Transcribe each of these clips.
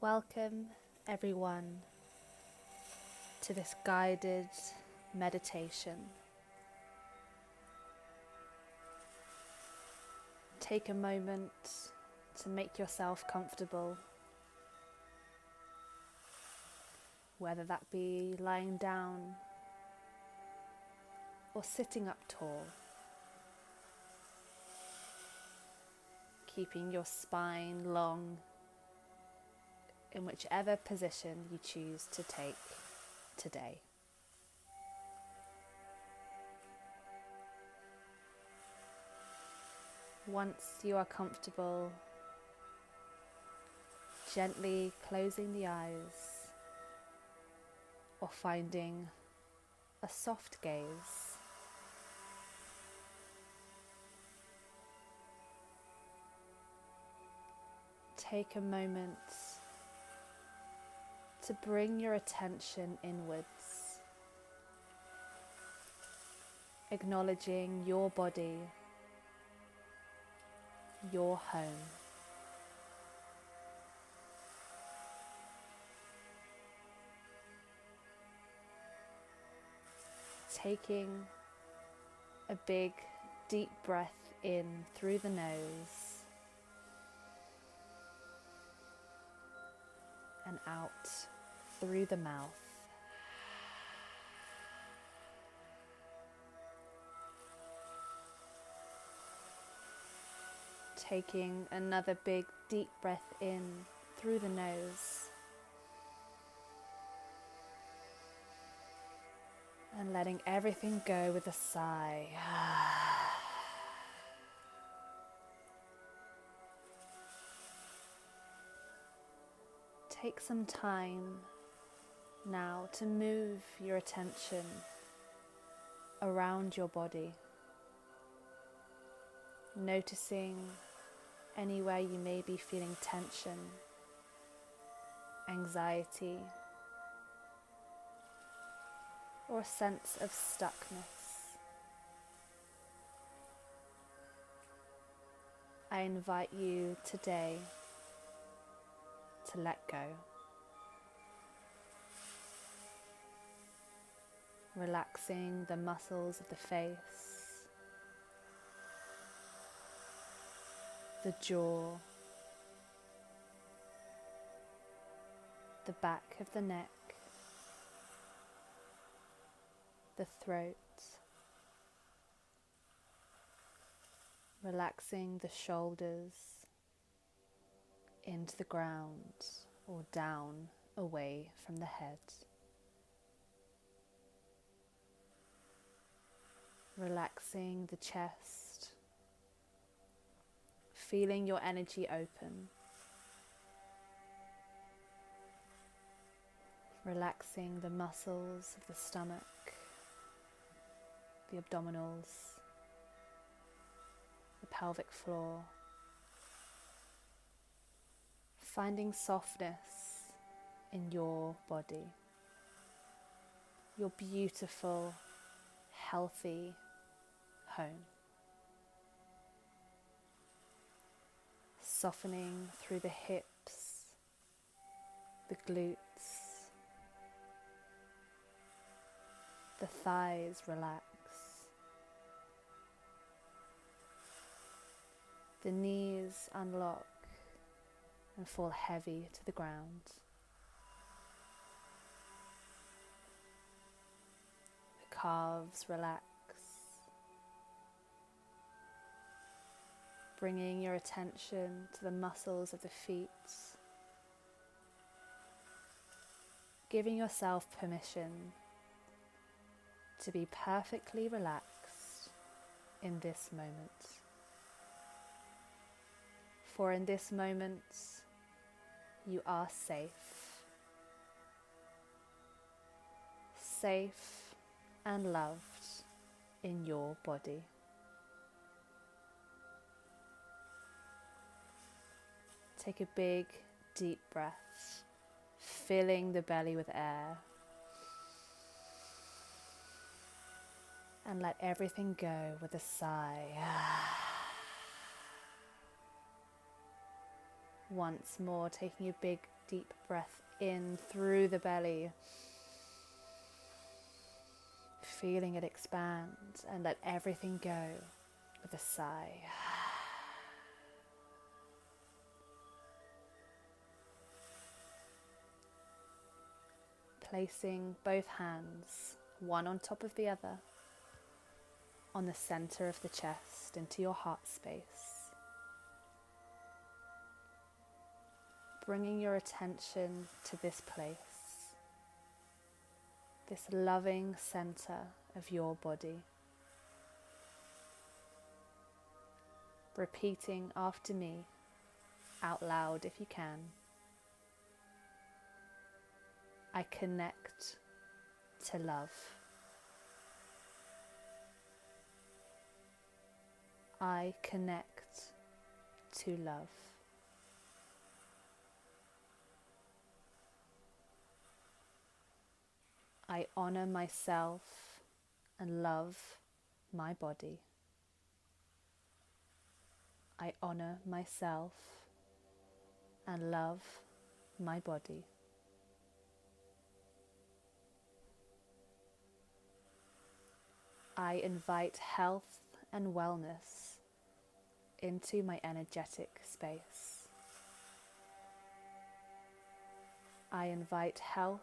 Welcome, everyone, to this guided meditation. Take a moment to make yourself comfortable, whether that be lying down or sitting up tall, keeping your spine long in whichever position you choose to take today. Once you are comfortable, gently closing the eyes or finding a soft gaze. Take a moment to bring your attention inwards, acknowledging your body, your home. Taking a big, deep breath in through the nose and out through the mouth. Taking another big, deep breath in through the nose and letting everything go with a sigh. Take some time now to move your attention around your body, noticing anywhere you may be feeling tension, anxiety, or a sense of stuckness. I invite you today to let go. Relaxing the muscles of the face, the jaw, the back of the neck, the throat, relaxing the shoulders into the ground or down away from the head. Relaxing the chest, feeling your energy open. Relaxing the muscles of the stomach, the abdominals, the pelvic floor. Finding softness in your body, your beautiful, healthy home. Softening through the hips, the glutes, the thighs relax, the knees unlock and fall heavy to the ground. The calves relax, bringing your attention to the muscles of the feet, giving yourself permission to be perfectly relaxed in this moment. For in this moment, you are safe and loved in your body. Take a big, deep breath, filling the belly with air, and let everything go with a sigh. Once more, taking a big, deep breath in through the belly. Feeling it expand and let everything go with a sigh. Placing both hands, one on top of the other, on the center of the chest into your heart space. Bringing your attention to this place, this loving center of your body. Repeating after me, out loud if you can. I connect to love. I connect to love. I honor myself and love my body. I honor myself and love my body. I invite health and wellness into my energetic space. I invite health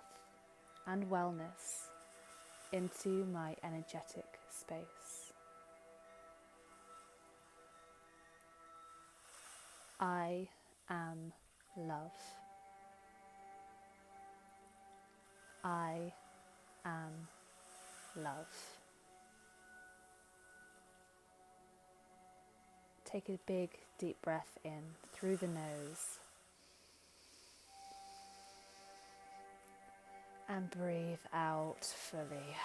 and wellness into my energetic space. I am love. I am love. Take a big, deep breath in through the nose. And breathe out fully.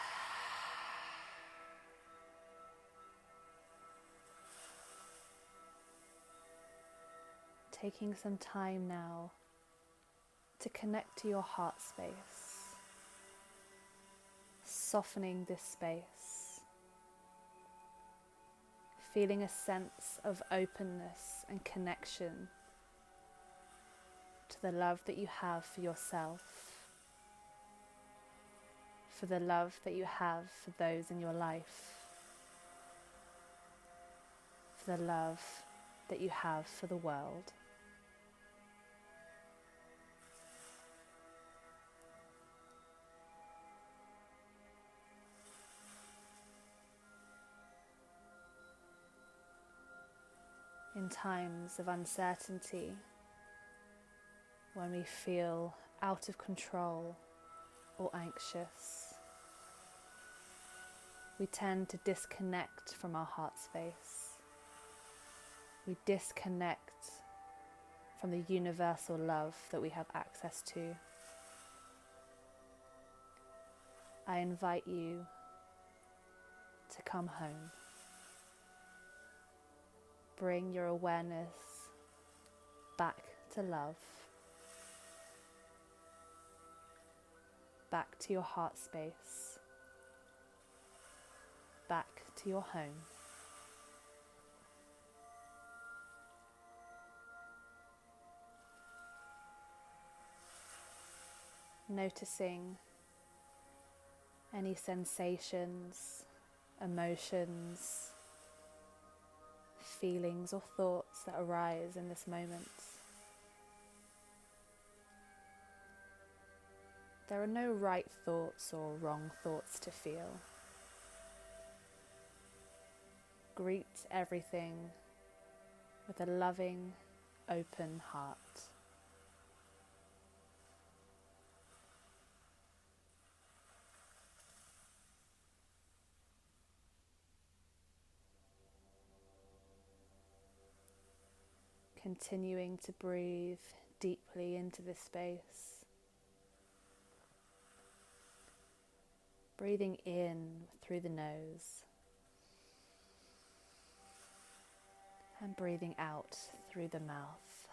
Taking some time now to connect to your heart space. Softening this space. Feeling a sense of openness and connection to the love that you have for yourself, for the love that you have for those in your life, for the love that you have for the world. In times of uncertainty, when we feel out of control or anxious, we tend to disconnect from our heart space. We disconnect from the universal love that we have access to. I invite you to come home. Bring your awareness back to love, back to your heart space, back to your home. Noticing any sensations, emotions, feelings or thoughts that arise in this moment. There are no right thoughts or wrong thoughts to feel. Greet everything with a loving, open heart. Continuing to breathe deeply into this space. Breathing in through the nose and breathing out through the mouth.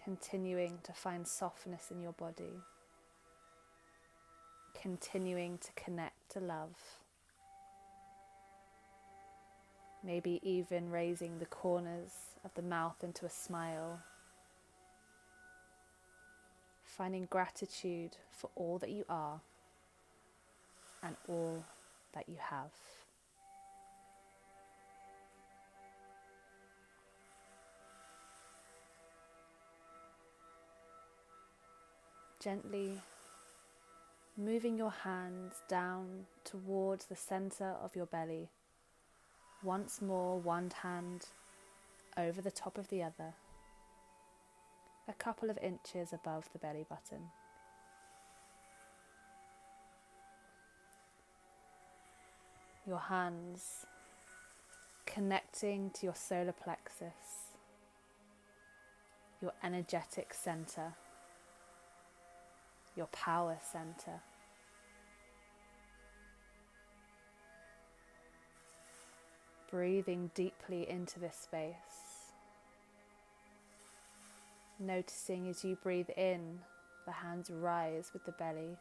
Continuing to find softness in your body. Continuing to connect to love. maybe even raising the corners of the mouth into a smile, finding gratitude for all that you are and all that you have. Gently moving your hands down towards the center of your belly. Once more, one hand over the top of the other, a couple of inches above the belly button. Your hands connecting to your solar plexus, your energetic center, your power center. Breathing deeply into this space. Noticing as you breathe in, the hands rise with the belly.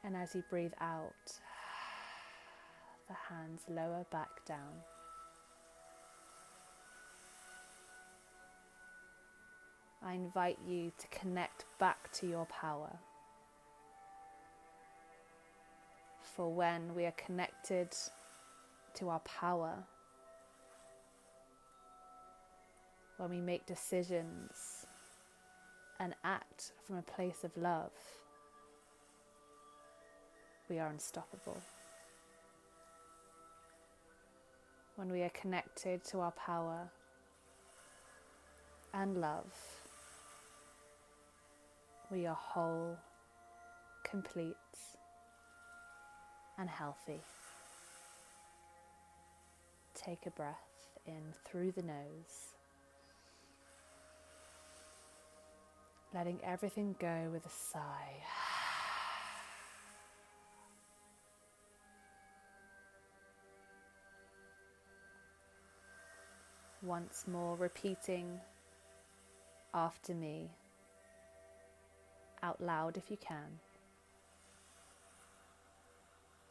And as you breathe out, the hands lower back down. I invite you to connect back to your power. For when we are connected to our power, when we make decisions and act from a place of love, we are unstoppable. When we are connected to our power and love, we are whole, complete, and healthy. Take a breath in through the nose, letting everything go with a sigh. Once more, repeating after me, out loud if you can.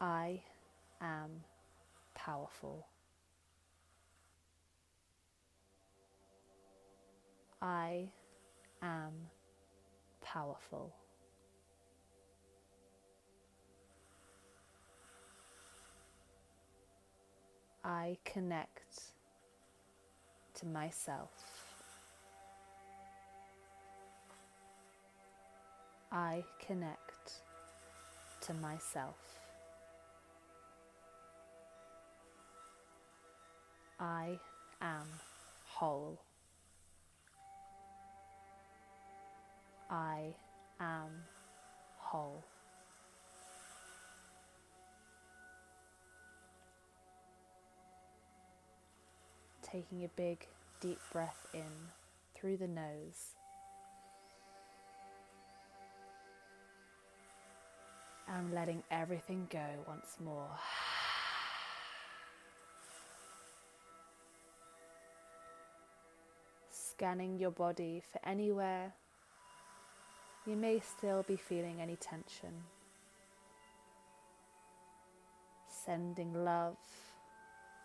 I am powerful. I am powerful. I connect to myself. I connect to myself. I am whole. I am whole. Taking a big, deep breath in through the nose. And letting everything go once more. Scanning your body for anywhere you may still be feeling any tension. Sending love,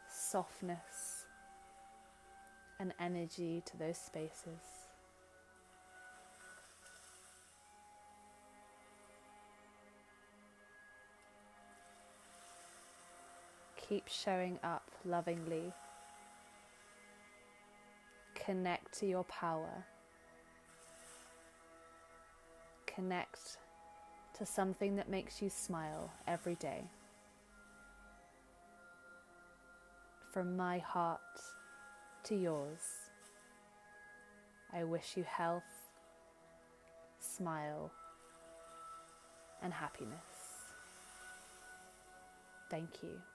softness, and energy to those spaces. Keep showing up lovingly. Connect to your power. Connect to something that makes you smile every day. From my heart to yours, I wish you health, smile, and happiness. Thank you.